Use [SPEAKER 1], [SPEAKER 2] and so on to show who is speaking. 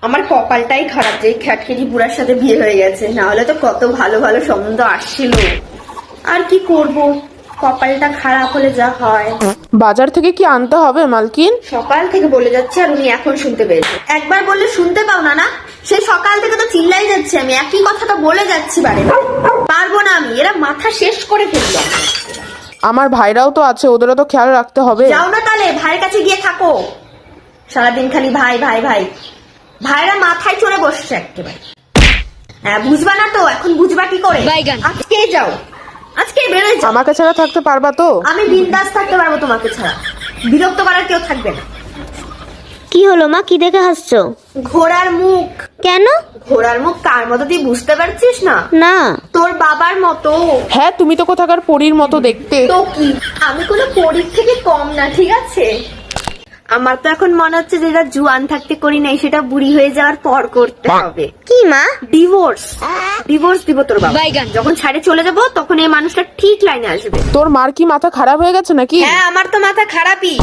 [SPEAKER 1] আমার কপালটাই খারাপ যে খ্যাটখেটি বুড়ার সাথে বিয়ে হয়ে গেছে, না হলে তো কত ভালো ভালো সম্বন্ধ আসছিল। আর কি করব, কপালটা খারাপ হলে যা হয়।
[SPEAKER 2] বাজার থেকে কি আনতে হবে মালকিন?
[SPEAKER 1] সকাল থেকে বলে যাচ্ছে আর উনি এখন শুনতে পেয়েছে। একবার বললে শুনতে পাও না? না, সেই সকাল থেকে তো চিল্লাই যাচ্ছে, আমি একই কথাটা বলে যাচ্ছি বারে বারে। পারবো না আমি, এরা মাথা শেষ করে ফেললো।
[SPEAKER 2] আমার ভাইরাও তো আছে, ওদেরও তো খেয়াল রাখতে হবে।
[SPEAKER 1] যাও না তাহলে ভাইয়ের কাছে গিয়ে থাকো, সারাদিন খালি ভাই ভাই ভাই। ভাইরা মাথায় চড়ে বসছে একেবারে। হ্যাঁ, বুঝবা না তো, এখন বুঝবা কি করে? আজকেই যাও, আজকেই বেরোয় যাও।
[SPEAKER 2] আমাকে ছাড়া থাকতে পারবা তো?
[SPEAKER 1] আমি বিন্দাস থাকতে পারবো তোমাকে ছাড়া, বিরক্ত করার কেউ থাকবে না।
[SPEAKER 3] কি হলো মা, কি দেখে হাসছো?
[SPEAKER 1] ঘোড়ার মুখ।
[SPEAKER 3] কেন?
[SPEAKER 1] ঘোড়ার মুখ কার মতো তুই বুঝতে পারছিস না?
[SPEAKER 3] না।
[SPEAKER 1] তোর বাবার মতো।
[SPEAKER 2] হ্যাঁ, তুমি তো কোথাকার পরীর মতো দেখতে।
[SPEAKER 1] তো কি, আমি কোনো পরীর থেকে কম না, ঠিক আছে? আমার তো এখন মনে হচ্ছে যেটা জুয়ান থাকতে করি নাই সেটা বুড়ি হয়ে যাওয়ার পর করতে হবে।
[SPEAKER 3] কি মা?
[SPEAKER 1] ডিভোর্স। ডিভোর্স দিব তোর বাবা। যখন ছাড়ে চলে যাব তখন এই মানুষটা ঠিক লাইনে আসবে।
[SPEAKER 2] তোর মার কি মাথা খারাপ হয়ে গেছে নাকি?
[SPEAKER 1] হ্যাঁ, আমার তো মাথা খারাপই।